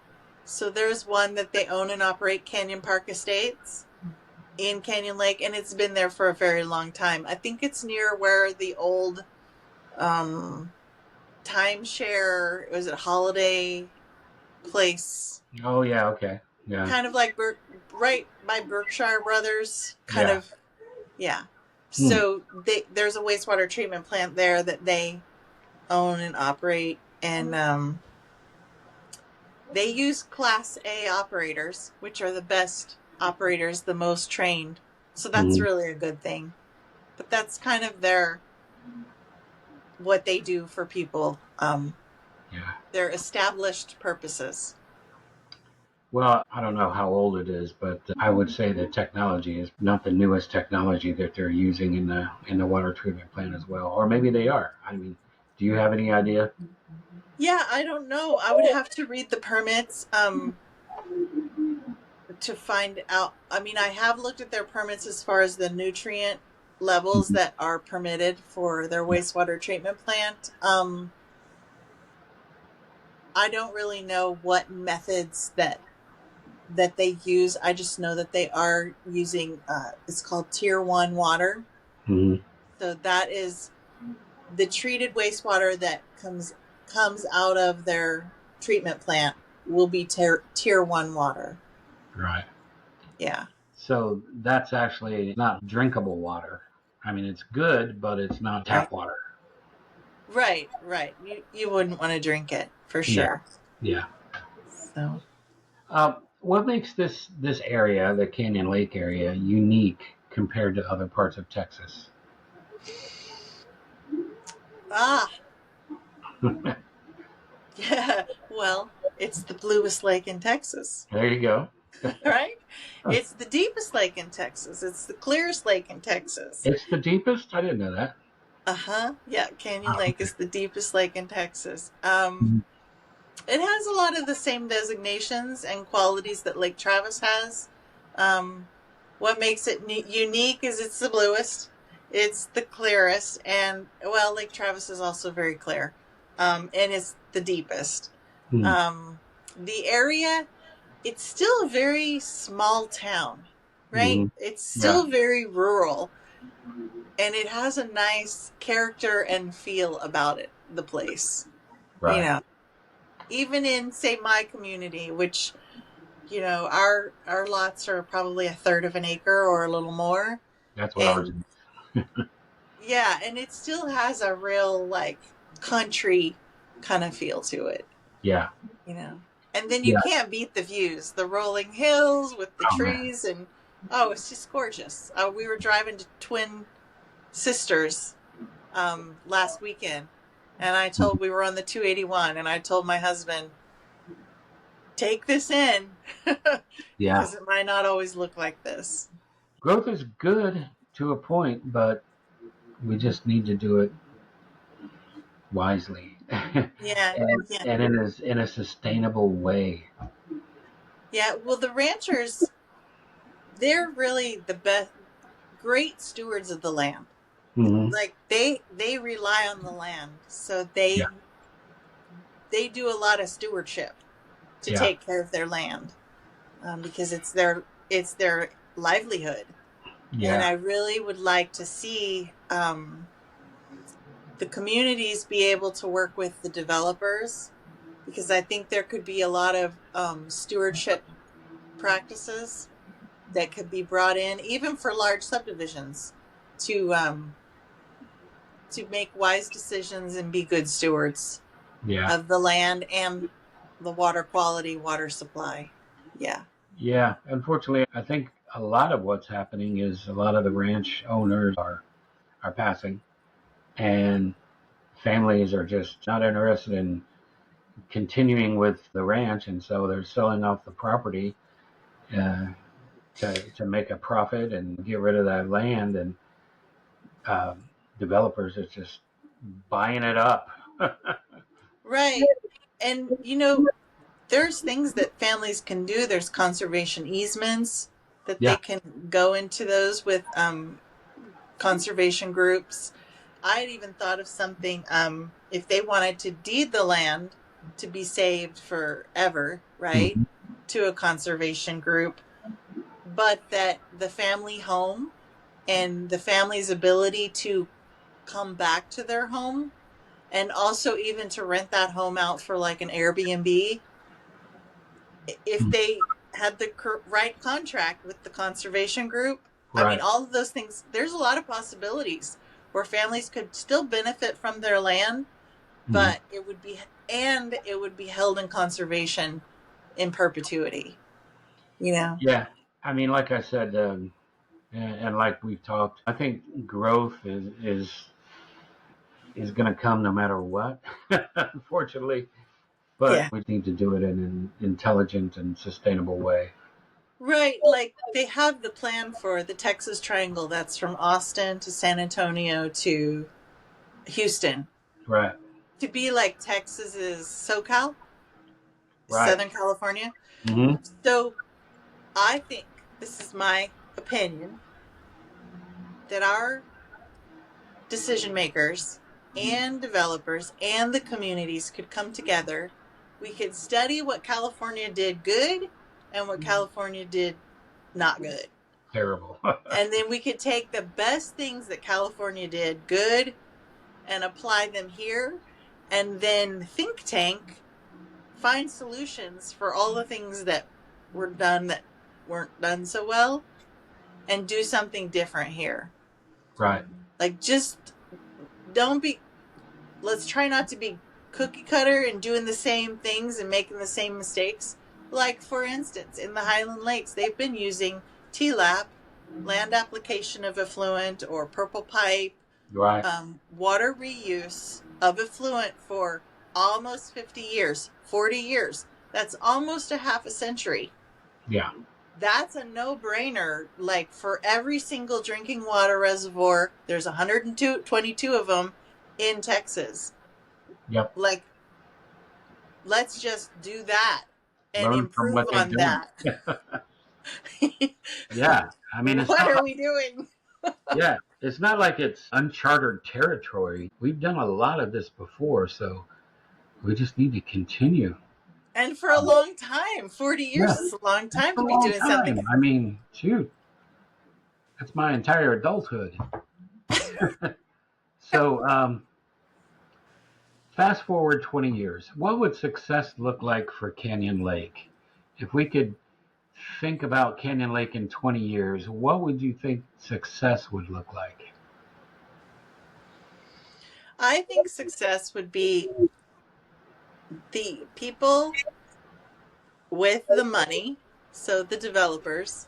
So there's one that they own and operate, Canyon Park Estates, in Canyon Lake, and it's been there for a very long time. I think it's near where the old timeshare, was it Holiday Place? Oh yeah. Okay. Yeah. Kind of like right by Berkshire Brothers, kind Yeah. of, yeah. Hmm. So there's a wastewater treatment plant there that they own and operate, and they use Class A operators, which are the best operators, the most trained. So that's Mm-hmm. really a good thing. But that's kind of what they do for people, Yeah. their established purposes. Well, I don't know how old it is, but I would say that technology is not the newest technology that they're using in the water treatment plant as well, or maybe they are. I mean, do you have any idea? Yeah, I don't know. I would have to read the permits to find out. I mean, I have looked at their permits as far as the nutrient levels Mhm. that are permitted for their wastewater treatment plant. I don't really know what methods that they use. I just know that they are using it's called tier 1 water. Mhm. So that is the treated wastewater that comes out of their treatment plant will be tier 1 water. Right. Yeah. So that's actually not drinkable water. I mean, it's good, but it's not Right. tap water. Right. You wouldn't want to drink it for Yeah. sure. Yeah. So, What makes this area, the Canyon Lake area, unique compared to other parts of Texas? ah, yeah. Well, it's the bluest lake in Texas, There you go. right? It's the deepest lake in Texas. It's the clearest lake in Texas. It's the deepest? I didn't know that. Uh-huh. Yeah, Canyon Oh, Lake okay. is the deepest lake in Texas. Mhm. It has a lot of the same designations and qualities that Lake Travis has. Um, what makes it unique is it's the bluest, it's the clearest, and well, Lake Travis is also very clear, and it's the deepest. Hmm. The area, it's still a very small town, right? Hmm. It's Yeah. still very rural, and it has a nice character and feel about it, the place. You Right. know, even in say my community, which our lots are probably a third of an acre or a little more, That's what ours and is. yeah, and it still has a real like country kind of feel to it, Yeah. you know. And then you Yeah. can't beat the views, the rolling hills with the Oh man. trees, and oh, it's just gorgeous. We were driving to Twin Sisters last weekend, and Mhm. we were on the 281, and I told my husband, take this in Yeah. because it might not always look like this. Growth is good to a point, but we just need to do it wisely and Yeah, yeah, in a sustainable way. yeah. Well, the ranchers, they're really the best, great stewards of the land. Hmm. Like they rely on the land, so Yeah. they do a lot of stewardship to Yeah. take care of their land, because it's their livelihood. And Yeah. I really would like to see the communities be able to work with the developers, because I think there could be a lot of stewardship practices that could be brought in, even for large subdivisions, to make wise decisions and be good stewards Yeah. of the land and the water quality, water supply. Yeah. Yeah. Unfortunately, I think a lot of what's happening is a lot of the ranch owners are passing, and families are just not interested in continuing with the ranch, and so they're selling off the property uh, to make a profit and get rid of that land, and um, developers are just buying it up. Right. And there's things that families can do. There's conservation easements that they Yeah. can go into those with conservation groups. I had even thought of something, if they wanted to deed the land to be saved forever, right, Hmm. to a conservation group, but that the family home and the family's ability to come back to their home, and also even to rent that home out for like an Airbnb, if they had the right contract with the conservation group. I mean, Right. all of those things, there's a lot of possibilities where families could still benefit from their land, Hmm. but it would be held in conservation in perpetuity, you know? Yeah. I mean, like I said, and like we've talked, I think growth is going to come no matter what. Unfortunately, but Yeah. we need to do it in an intelligent and sustainable way. Right. Like they have the plan for the Texas Triangle that's from Austin to San Antonio to Houston Right, to be like Texas's SoCal, right. Southern California. Hmm. So I think this is my opinion that our decision makers and developers and the communities could come together. We could study what California did good and what California did not good. Terrible. And then we could take the best things that California did good and apply them here. And then think tank, find solutions for all the things that were done that weren't done so well and do something different here. Right. Like, just don't be, let's try not to be cookie cutter and doing the same things and making the same mistakes. Like, for instance, in the Highland Lakes, they've been using TLAP, land application of effluent, or purple pipe, Right. water reuse of effluent for almost 50 years, 40 years. That's almost a half a century. Yeah. That's a no-brainer. Like, for every single drinking water reservoir, there's 122 of them in Texas. Yep. Like, let's just do that and Learn from improve what they've on done. that. Yeah. I mean, it's What not are like, we doing? yeah, it's not like it's uncharted territory. We've done a lot of this before, so we just need to continue. And for a long time, 40 Yeah, years is a long it's time a to be long doing something. time. I mean, shoot, that's my entire adulthood. So, fast forward 20 years. What would success look like for Canyon Lake? If we could think about Canyon Lake in 20 years, what would you think success would look like? I think success would be the people with the money, so the developers,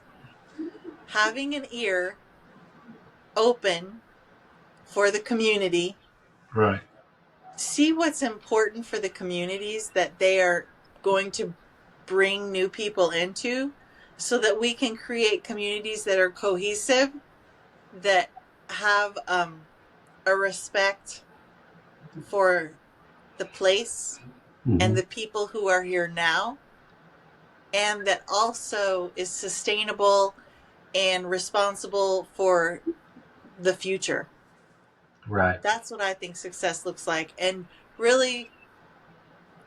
having an ear open for the community, Right. see what's important for the communities that they are going to bring new people into, so that we can create communities that are cohesive, that have a respect for the place and Hmm. the people who are here now, and that also is sustainable and responsible for the future. Right. That's what I think success looks like. And really,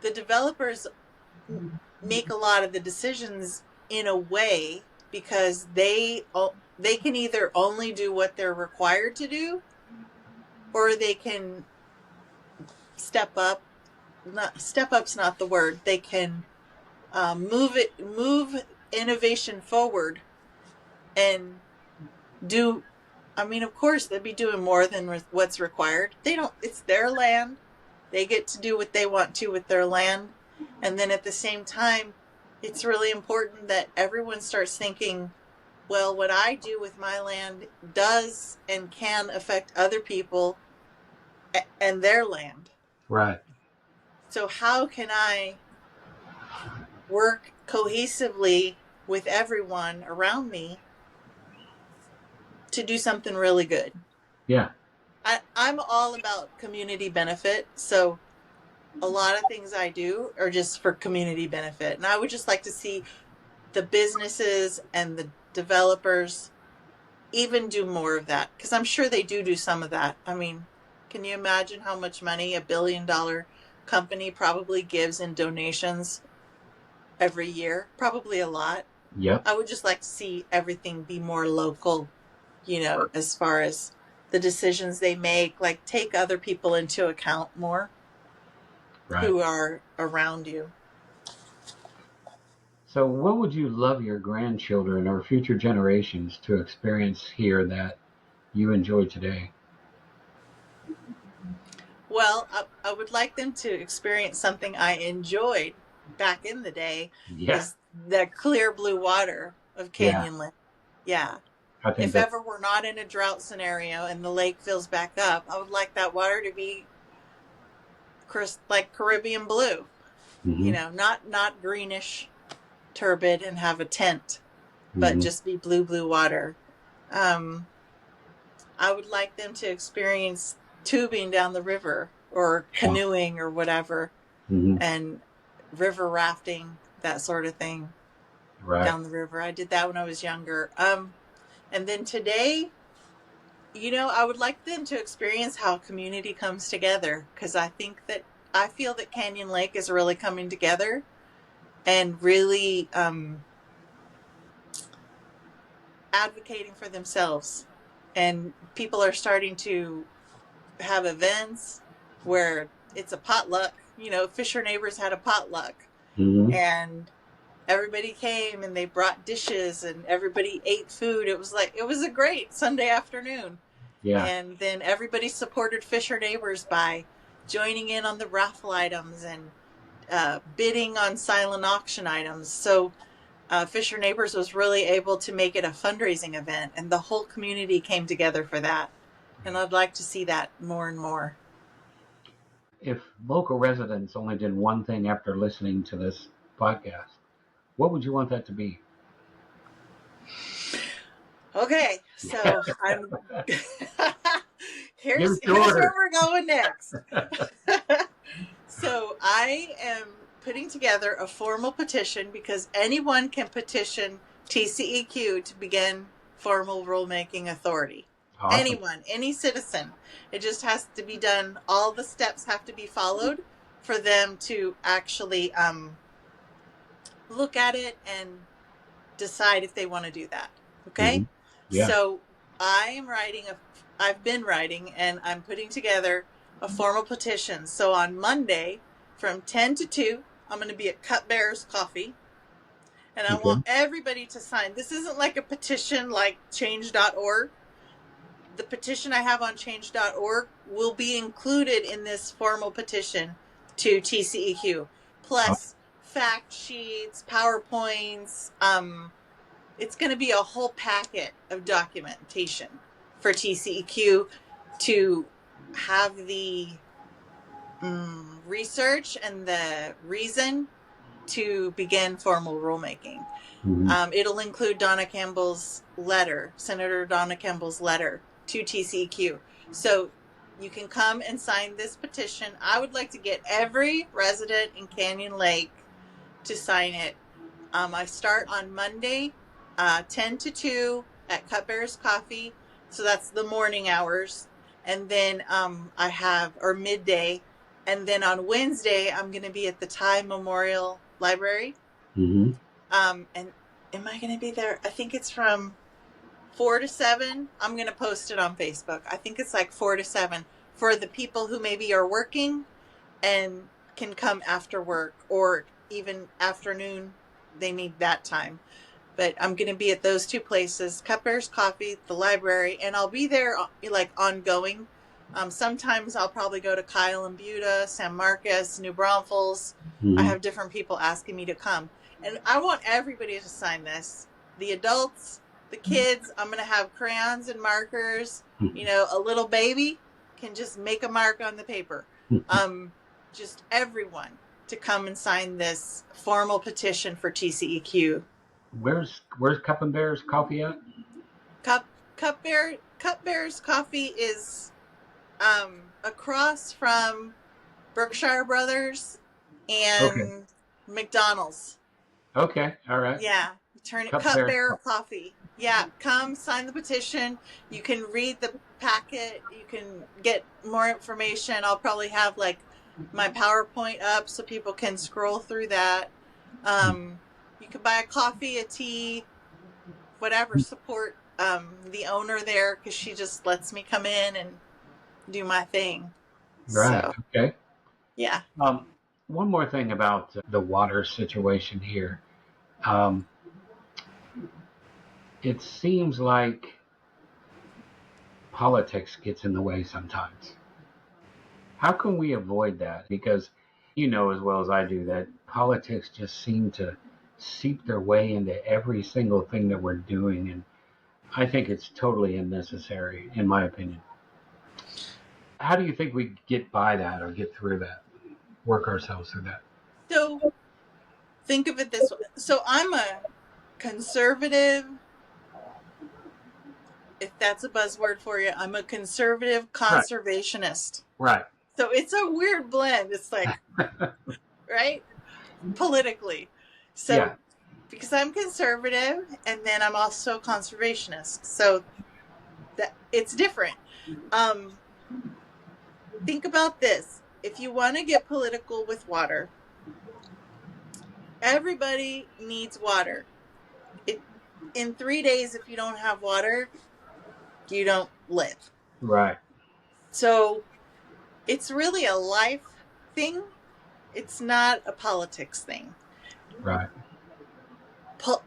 the developers make a lot of the decisions in a way because they can either only do what they're required to do, or they can step up. Not step up's not the word. They can move innovation forward and do. I mean, of course, they'd be doing more than what's required. They don't. It's their land. They get to do what they want to with their land. And then at the same time, it's really important that everyone starts thinking, well, what I do with my land does and can affect other people and their land. Right. So how can I work cohesively with everyone around me to do something really good? Yeah. I'm all about community benefit. So a lot of things I do are just for community benefit. And I would just like to see the businesses and the developers even do more of that, because I'm sure they do some of that. I mean, can you imagine how much money $1 billion company probably gives in donations every year? Probably a lot. Yep. I would just like to see everything be more local, as far as the decisions they make, like take other people into account more Right. who are around you. So, what would you love your grandchildren or future generations to experience here that you enjoy today? Well, I would like them to experience something I enjoyed back in the day, Yeah. is the clear blue water of Yeah. Canyon Lake. Yeah. I think If that's ever we're not in a drought scenario and the lake fills back up, I would like that water to be like Caribbean blue. You Mm-hmm. know, not greenish turbid and have a tent, but Mm-hmm. just be blue water. Um, I would like them to experience tubing down the river or Yeah. canoeing or whatever, Mm-hmm. and river rafting, that sort of thing Right. down the river. I did that when I was younger. And then today, you know, I would like them to experience how community comes together, because I feel that Canyon Lake is really coming together and really advocating for themselves. And people are starting to have events where it's a potluck. You know, Fisher Neighbors had a potluck, Mm-hmm. and everybody came and they brought dishes and everybody ate food. It was a great Sunday afternoon. Yeah. And then everybody supported Fisher Neighbors by joining in on the raffle items and bidding on silent auction items. So Fisher Neighbors was really able to make it a fundraising event, and the whole community came together for that. And I'd like to see that more and more. If local residents only did one thing after listening to this podcast, what would you want that to be? Okay, so I'm Give us the here's where order. we're going next. So I am putting together a formal petition, because anyone can petition TCEQ to begin formal rulemaking authority. Awesome. Anyone, any citizen. It just has to be done. All the steps have to be followed for them to actually look at it and decide if they want to do that. Mm-hmm. Okay? Yeah. So I've been writing and I'm putting together a formal petition. So on Monday from 10 to 2, I'm going to be at Cup Bearers Coffee, and I want Okay. everybody to sign. This isn't like a petition like change.org. The petition I have on change.org will be included in this formal petition to TCEQ, plus fact sheets, PowerPoints. It's going to be a whole packet of documentation for TCEQ to have the research and the reason to begin formal rulemaking. Mm-hmm. It'll include Senator Donna Campbell's letter to TCEQ. So you can come and sign this petition. I would like to get every resident in Canyon Lake to sign it. I start on Monday, 10 to 2 at Cupbearers Coffee. So that's the morning hours. And then or midday. And then on Wednesday, I'm going to be at the Thai Memorial Library. Mm-hmm. And am I going to be there? I think it's from 4 to 7. I'm going to post it on Facebook. I think it's like 4 to 7 for the people who maybe are working and can come after work, or even afternoon. They need that time. But I'm going to be at those two places, Cupbearers Coffee, the library, and I'll be there like ongoing. Sometimes I'll probably go to Kyle and Buda, San Marcos, New Braunfels. I Mm-hmm. have different people asking me to come. And I want everybody to sign this. The adults, the kids, I'm going to have crayons and markers. You know, a little baby can just make a mark on the paper. Just everyone to come and sign this formal petition for TCEQ. Where's Cup and Bear's coffee at? Cup Bear's Coffee is across from Berkshire Brothers Okay. and McDonald's. Okay. All right. Yeah, turn it Cup Cup Bear. Bearer Coffee. Yeah, come sign the petition. You can read the packet. You can get more information. I'll probably have like my PowerPoint up so people can scroll through that. You can buy a coffee, a tea, whatever. Support the owner there, because she just lets me come in and do my thing. Right. So Okay. yeah. One more thing about the water situation here. Um, it seems like politics gets in the way sometimes. How can we avoid that? Because you know as well as I do that politics just seem to seep their way into every single thing that we're doing, and I think it's totally unnecessary, in my opinion. How do you think we get by that or get through that, work ourselves through that? So think of it this way. So I'm a conservative, if that's a buzzword for you, I'm a conservative Right. conservationist. Right. So it's a weird blend. It's like, right? Politically. So Yeah. because I'm conservative and then I'm also conservationist. So that it's different. Um, think about this. If you want to get political with water, everybody needs water. It, in 3 days, if you don't have water, you don't live. Right. So it's really a life thing. It's not a politics thing. Right. Po-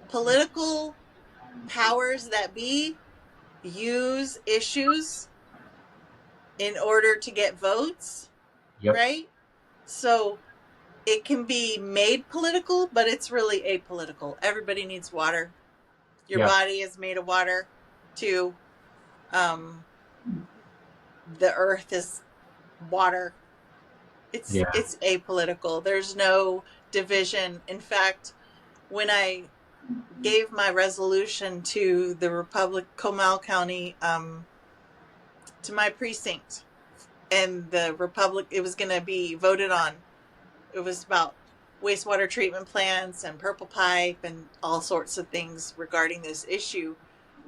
political powers that be use issues in order to get votes, Yep. right? So it can be made political, but it's really apolitical. Everybody needs water. Your Yeah. body is made of water too. Um, the earth is water. Yeah. It's apolitical. There's no division. In fact, when I gave my resolution to the Republic Comal County, to my precinct, and the Republic, it was going to be voted on. It was about wastewater treatment plants and purple pipe and all sorts of things regarding this issue.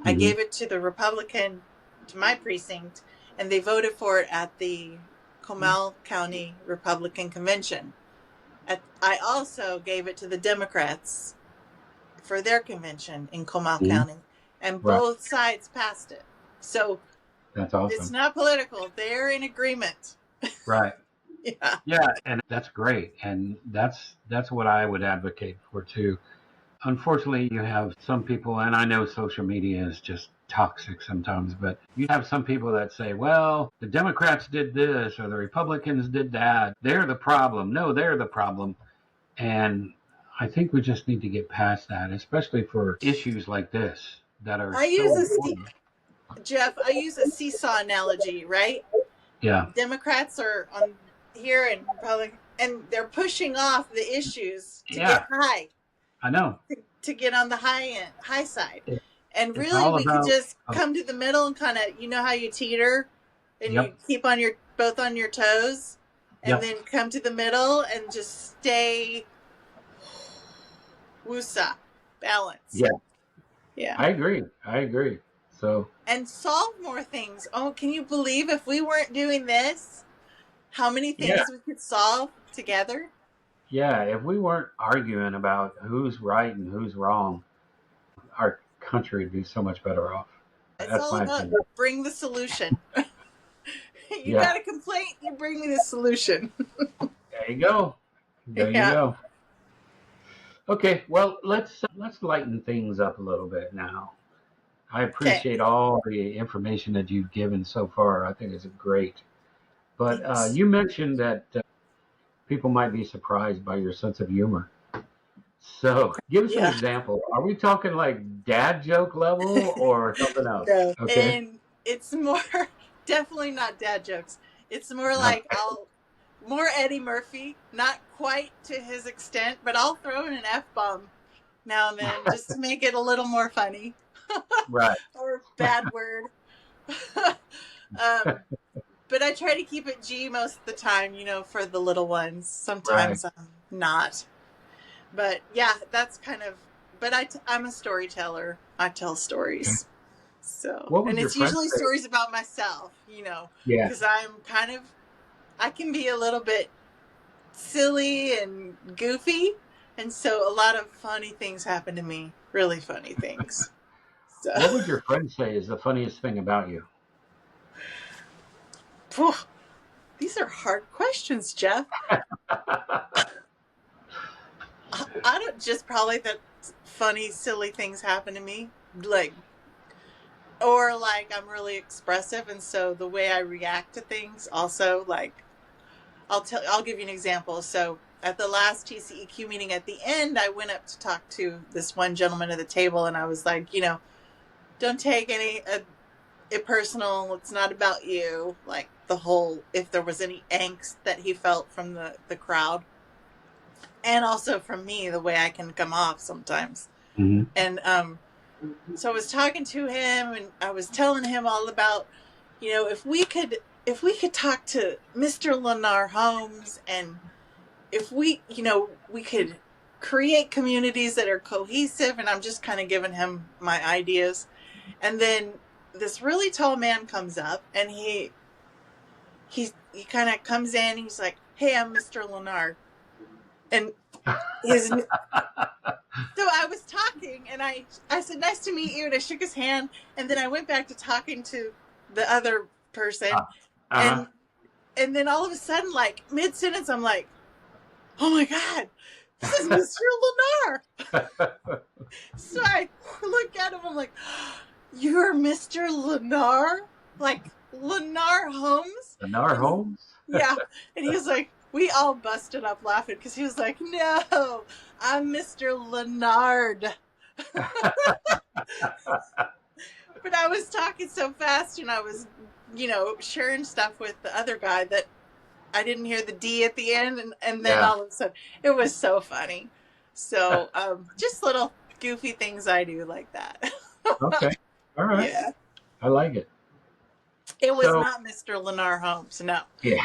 I Hmm. gave it to the Republican, to my precinct, and they voted for it at the Comal County Republican Convention. I also gave it to the Democrats for their convention in Comal Hmm. County, and Right. both sides passed it. So That's it's awesome. not political. They're in agreement. Right. Yeah. Yeah, and that's great, and that's what I would advocate for too. Unfortunately, you have some people, and I know social media is just toxic sometimes, but you have some people that say, well, the Democrats did this or the Republicans did that. They're the problem. No, they're the problem. And I think we just need to get past that, especially for issues like this that are I so use important. Jeff, I use a seesaw analogy, right? Yeah, Democrats are on here and Republican, and they're pushing off the issues to get yeah, high, I know. to get on the high side. It, And it's really, all we could about, just come to the middle and kind of, you know how you teeter and you yep, keep on your both on your toes, and yep, then come to the middle and just stay woosah, balanced. yeah, Yeah. I agree. I agree. So, And solve more things. Oh, can you believe if we weren't doing this, how many yeah, things we could solve together? yeah, if we weren't arguing about who's right and who's wrong, our country would be so much better off. It's That's all my about opinion. bring the solution. You Yeah, got a complaint, you bring me the solution. there you go. There you Yeah. go. Okay, well, let's lighten things up a little bit now. I Okay. appreciate all the information that you've given so far. I think it's great. But Thanks. you mentioned that people might be surprised by your sense of humor. So give us an Yeah. example. Are we talking like dad joke level or something else? No. Okay. And it's more definitely not dad jokes. It's more No. like I'll more Eddie Murphy, not quite to his extent, but I'll throw in an F bomb now and then just to make it a little more funny. Right. Or bad word. um, but I try to keep it G most of the time, for the little ones. Right. Sometimes I'm not. But yeah, that's kind of. But I'm a storyteller. I tell Okay. stories. So, What and would your it's friends usually say? stories about myself, Yeah. because I can be a little bit silly and goofy. And so a lot of funny things happen to me. Really funny things. So, What would your friends say is the funniest thing about you? phew, these are hard questions, Jeff. I don't just probably that funny, silly things happen to me. Like, or like I'm really expressive. And so the way I react to things also, like, I'll give you an example. So at the last TCEQ meeting at the end, I went up to talk to this one gentleman at the table and I was like, don't take it personal. It's not about you. Like the whole, if there was any angst that he felt from the crowd. and also from me, the way I can come off sometimes. Hmm. And so I was talking to him, and I was telling him all about, if we could talk to Mr. Lennar Holmes, and if we could create communities that are cohesive. And I'm just kind of giving him my ideas. And then this really tall man comes up, and he kind of comes in. He's like, "Hey, I'm Mr. Lennar," and his so I was talking, and I said, "Nice to meet you," and I shook his hand, and then I went back to talking to the other person, Uh-huh. and then all of a sudden, like mid sentence, I'm like, "Oh my god, this is Mr. Lennar!" So I look at him, I'm like, "You're Mr. Lennar, like Lennar Holmes?" Anar And he, Holmes? yeah, and he was like, we all busted up laughing because he was like, "No, I'm Mr. Leonard." But I was talking so fast, and I was, sharing stuff with the other guy, that I didn't hear the D at the end, and then Yeah. all of a sudden, it was so funny. So, just little goofy things I do like that. Okay. All right. Yeah. I like it. It was So, not Mr. Lennar Holmes, no. yeah.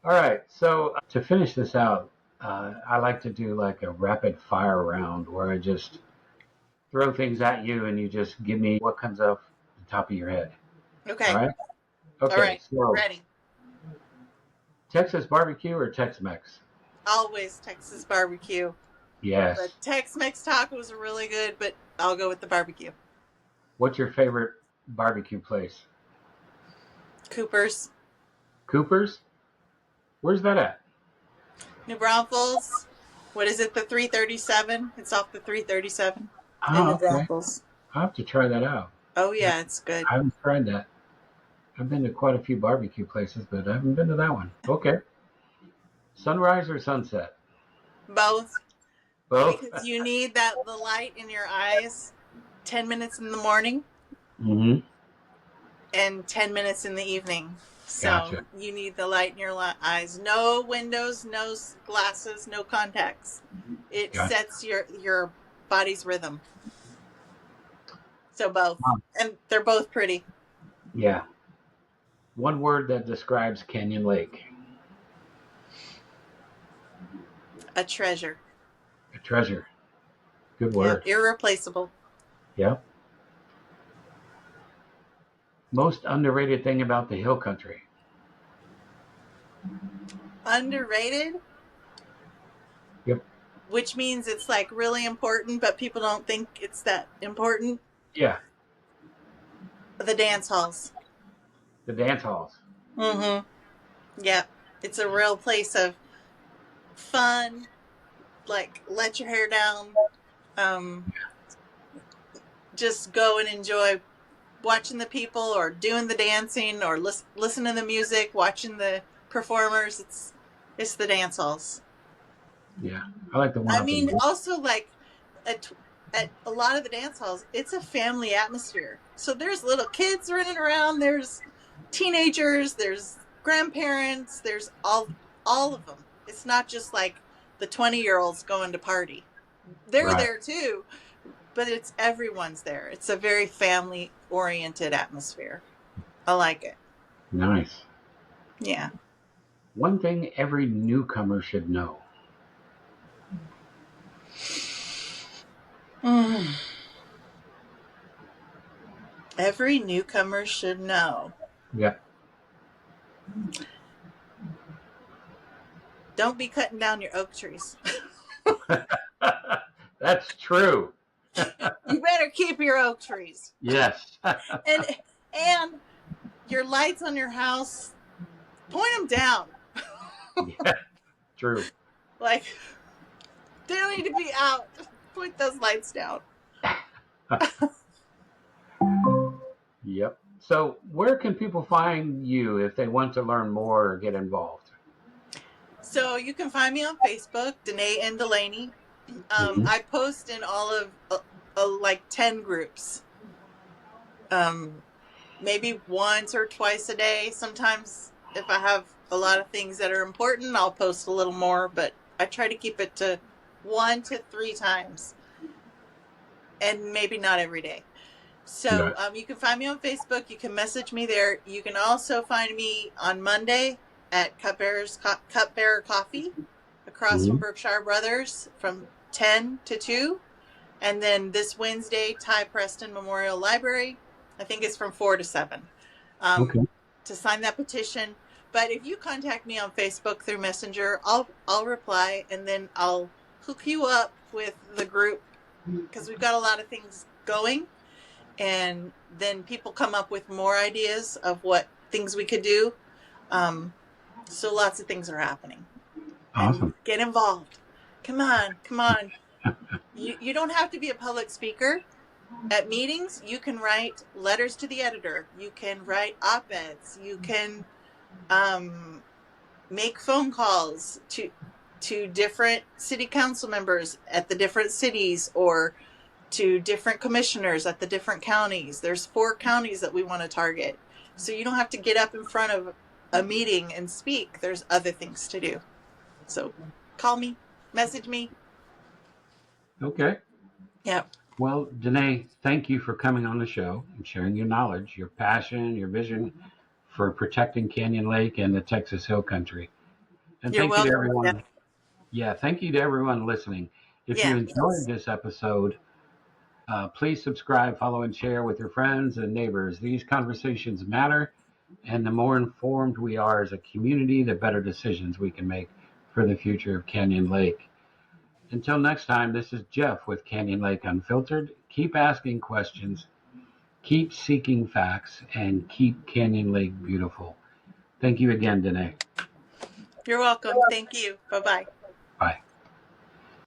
All right. So, to finish this out, I like to do like a rapid fire round where I just throw things at you and you just give me what comes off the top of your head. All Okay. right. All Okay. right. So, Ready. Texas barbecue or Tex Mex? Always Texas barbecue. The Yes. Tex-Mex tacos are really good, but I'll go with the barbecue. What's your favorite barbecue place? Cooper's, Cooper's? Where's that at? New Braunfels. What is it? The 337. It's off the 337 in Oh, New okay. Braunfels. I'll have to try that out. Oh yeah, it's good. I haven't tried that. I've been to quite a few barbecue places, but I haven't been to that one. Okay. Sunrise or sunset? Both, Both. because you need the light in your eyes 10 minutes in the morning Mm-hmm. and 10 minutes in the evening. So Gotcha. you need the light in your eyes. No windows, no glasses, no contacts. It Gotcha. sets your body's rhythm. So both. Wow. And they're both pretty. Yeah. One word that describes Canyon Lake. A treasure. A treasure. Good Yep. word. Irreplaceable. Yeah. Most underrated thing about the hill country. Underrated, Yep. which means it's like really important, but people don't think it's that important. Yeah. The dance halls. The dance halls. Mm-hmm. Yep. It's a real place of fun, like let your hair down. Um, just go and enjoy watching the people, or doing the dancing, or listening to the music, watching the performers. It's the dance halls. Yeah. I like the one I up in mean, also like at, at a lot of the dance halls, it's a family atmosphere. So there's little kids running around, there's teenagers, there's grandparents, there's all of them. It's not just like the 20-year-olds going to party. They're Right. there too, but it's everyone's there. It's a very family oriented atmosphere. I like it. Nice. Yeah. One thing every newcomer should know. Every newcomer should know. Yeah. Don't be cutting down your oak trees. That's true. You better keep your oak trees. Yes. And and your lights on your house, point them down. Yeah. True. Like, they don't need to be out. Point those lights down. Yep. So, where can people find you if they want to learn more or get involved? So you can find me on Facebook, Danae Delaney. Mhm. I post in all of like 10 groups. Maybe once or twice a day. Sometimes if I have a lot of things that are important, I'll post a little more, but I try to keep it to 1 to 3 times, and maybe not every day. So Right. you can find me on Facebook. You can message me there. You can also find me on Monday at Cupbearer Coffee across from Mhm. Berkshire Brothers from 10 to 2. And then this Wednesday, Ty Preston Memorial Library, I think it's from 4 to 7, Okay. to sign that petition. But if you contact me on Facebook through Messenger, I'll reply, and then I'll hook you up with the group, because we've got a lot of things going, and then people come up with more ideas of what things we could do. So lots of things are happening, and Awesome. get involved. Come on, come on. You don't have to be a public speaker. At meetings, you can write letters to the editor. You can write op-eds. You can make phone calls to different city council members at the different cities, or to different commissioners at the different counties. There's 4 counties that we want to target. So you don't have to get up in front of a meeting and speak. There's other things to do. So call me, message me. Okay. Yeah. Well, Danae, thank you for coming on the show and sharing your knowledge, your passion, your vision for protecting Canyon Lake and the Texas Hill Country. And You're thank you to welcome. Yeah. everyone. Yeah, thank you to everyone listening. If you Yeah. enjoyed this episode, please subscribe, follow, and share with your friends and neighbors. These conversations matter, and the more informed we are as a community, the better decisions we can make for the future of Canyon Lake. Until next time, this is Jeff with Canyon Lake Unfiltered. Keep asking questions, keep seeking facts, and keep Canyon Lake beautiful. Thank you again, Danae. You're welcome. Thank you. Bye-bye. Bye.